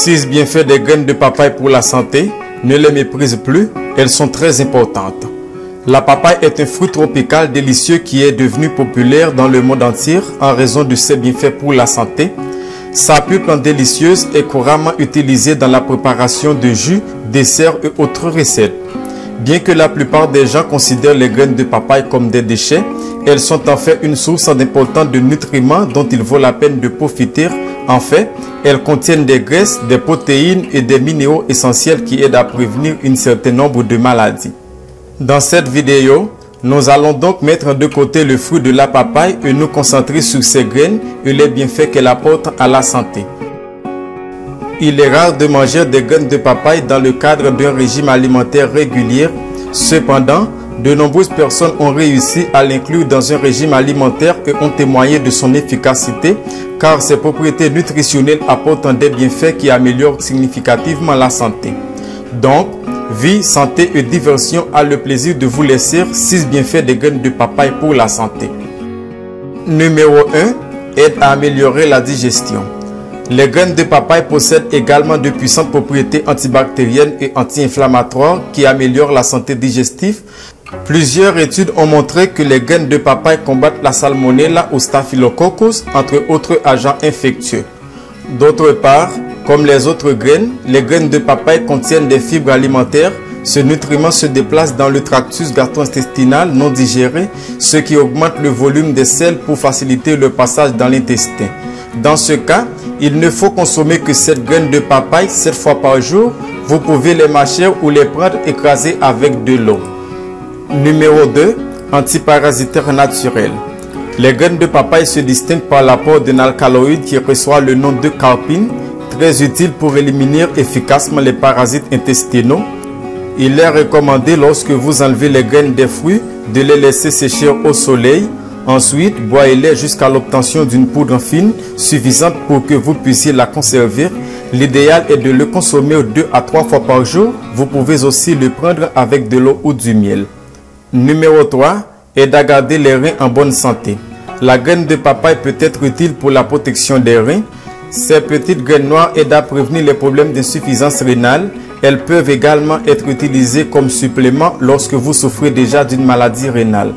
6 bienfaits des graines de papaye pour la santé. Ne les méprise plus, elles sont très importantes. La papaye est un fruit tropical délicieux qui est devenu populaire dans le monde entier en raison de ses bienfaits pour la santé. Sa pulpe délicieuse est couramment utilisée dans la préparation de jus, desserts et autres recettes. Bien que la plupart des gens considèrent les graines de papaye comme des déchets, elles sont en fait une source importante de nutriments dont il vaut la peine de profiter. En fait, elles contiennent des graisses, des protéines et des minéraux essentiels qui aident à prévenir un certain nombre de maladies. Dans cette vidéo, nous allons donc mettre de côté le fruit de la papaye et nous concentrer sur ses graines et les bienfaits qu'elle apporte à la santé. Il est rare de manger des graines de papaye dans le cadre d'un régime alimentaire régulier. Cependant, de nombreuses personnes ont réussi à l'inclure dans un régime alimentaire et ont témoigné de son efficacité car ses propriétés nutritionnelles apportent des bienfaits qui améliorent significativement la santé. Donc, vie, santé et diversion a le plaisir de vous laisser 6 bienfaits des graines de papaye pour la santé. Numéro 1. Aide à améliorer la digestion. Les graines de papaye possèdent également de puissantes propriétés antibactériennes et anti-inflammatoires qui améliorent la santé digestive. Plusieurs études ont montré que les graines de papaye combattent la salmonella ou staphylococcus, entre autres agents infectieux. D'autre part, comme les autres graines, les graines de papaye contiennent des fibres alimentaires. Ce nutriment se déplace dans le tractus gastro-intestinal non digéré, ce qui augmente le volume des selles pour faciliter le passage dans l'intestin. Dans ce cas, il ne faut consommer que 7 graines de papaye 7 fois par jour. Vous pouvez les mâcher ou les prendre écrasées avec de l'eau. Numéro 2. Antiparasitaire naturel. Les graines de papaye se distinguent par l'apport d'un alcaloïde qui reçoit le nom de carpine, très utile pour éliminer efficacement les parasites intestinaux. Il est recommandé lorsque vous enlevez les graines des fruits de les laisser sécher au soleil. Ensuite, broyez-les jusqu'à l'obtention d'une poudre fine suffisante pour que vous puissiez la conserver. L'idéal est de le consommer 2 à 3 fois par jour. Vous pouvez aussi le prendre avec de l'eau ou du miel. Numéro 3. Aide à garder les reins en bonne santé. La graine de papaye peut être utile pour la protection des reins. Ces petites graines noires aident à prévenir les problèmes d'insuffisance rénale. Elles peuvent également être utilisées comme supplément lorsque vous souffrez déjà d'une maladie rénale.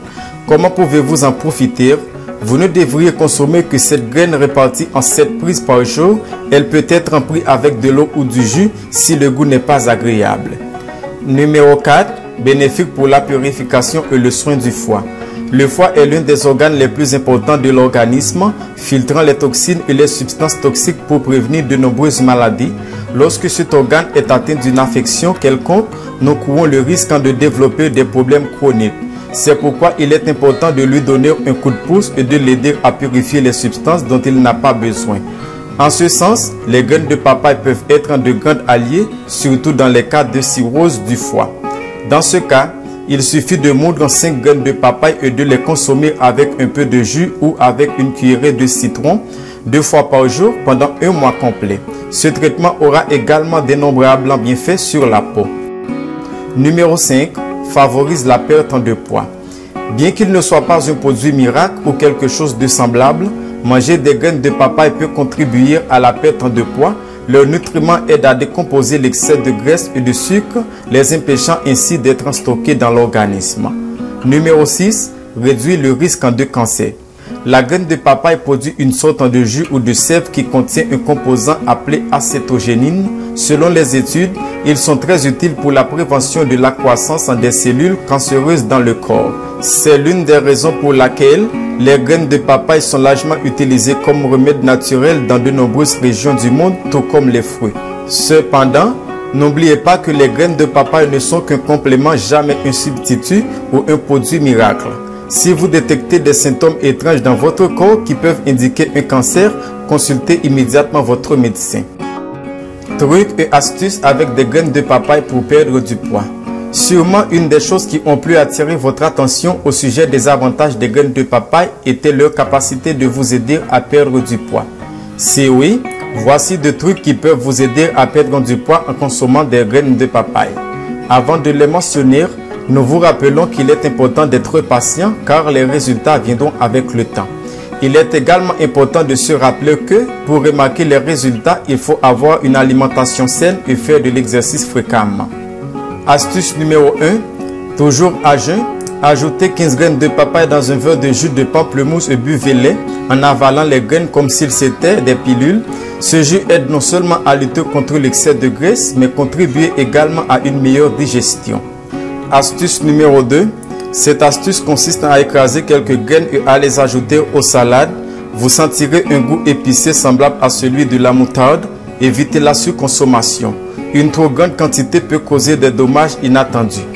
Comment pouvez-vous en profiter? Vous ne devriez consommer que cette graine répartie en 7 prises par jour. Elle peut être prise avec de l'eau ou du jus si le goût n'est pas agréable. Numéro 4. Bénéfique pour la purification et le soin du foie. Le foie est l'un des organes les plus importants de l'organisme, filtrant les toxines et les substances toxiques pour prévenir de nombreuses maladies. Lorsque cet organe est atteint d'une affection quelconque, nous courons le risque de développer des problèmes chroniques. C'est pourquoi il est important de lui donner un coup de pouce et de l'aider à purifier les substances dont il n'a pas besoin. En ce sens, les graines de papaye peuvent être de grands alliés, surtout dans les cas de cirrhose du foie. Dans ce cas, il suffit de moudre 5 graines de papaye et de les consommer avec un peu de jus ou avec une cuillerée de citron 2 fois par jour pendant un mois complet. Ce traitement aura également d'innombrables bienfaits sur la peau. Numéro 5. Favorise la perte de poids. Bien qu'il ne soit pas un produit miracle ou quelque chose de semblable, manger des graines de papaye peut contribuer à la perte de poids. Leurs nutriments aident à décomposer l'excès de graisse et de sucre, les empêchant ainsi d'être stockés dans l'organisme. Numéro 6. Réduire le risque de cancer. La graine de papaye produit une sorte de jus ou de sève qui contient un composant appelé acétogénine. Selon les études, ils sont très utiles pour la prévention de la croissance des cellules cancéreuses dans le corps. C'est l'une des raisons pour laquelle les graines de papaye sont largement utilisées comme remède naturel dans de nombreuses régions du monde, tout comme les fruits. Cependant, n'oubliez pas que les graines de papaye ne sont qu'un complément, jamais un substitut ou un produit miracle. Si vous détectez des symptômes étranges dans votre corps qui peuvent indiquer un cancer, consultez immédiatement votre médecin. Trucs et astuces avec des graines de papaye pour perdre du poids. Sûrement une des choses qui ont pu attirer votre attention au sujet des avantages des graines de papaye était leur capacité de vous aider à perdre du poids. Si oui, voici des trucs qui peuvent vous aider à perdre du poids en consommant des graines de papaye. Avant de les mentionner, nous vous rappelons qu'il est important d'être patient car les résultats viendront avec le temps. Il est également important de se rappeler que pour remarquer les résultats, il faut avoir une alimentation saine et faire de l'exercice fréquemment. Astuce numéro 1, toujours à jeun, ajoutez 15 graines de papaye dans un verre de jus de pamplemousse et buvez-les en avalant les graines comme s'ils étaient des pilules. Ce jus aide non seulement à lutter contre l'excès de graisse, mais contribue également à une meilleure digestion. Astuce numéro 2, cette astuce consiste à écraser quelques graines et à les ajouter aux salades. Vous sentirez un goût épicé semblable à celui de la moutarde. Évitez la surconsommation. Une trop grande quantité peut causer des dommages inattendus.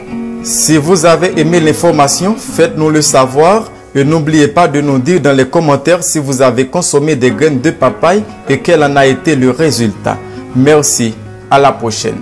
Si vous avez aimé l'information, faites-nous le savoir et n'oubliez pas de nous dire dans les commentaires si vous avez consommé des graines de papaye et quel en a été le résultat. Merci, à la prochaine.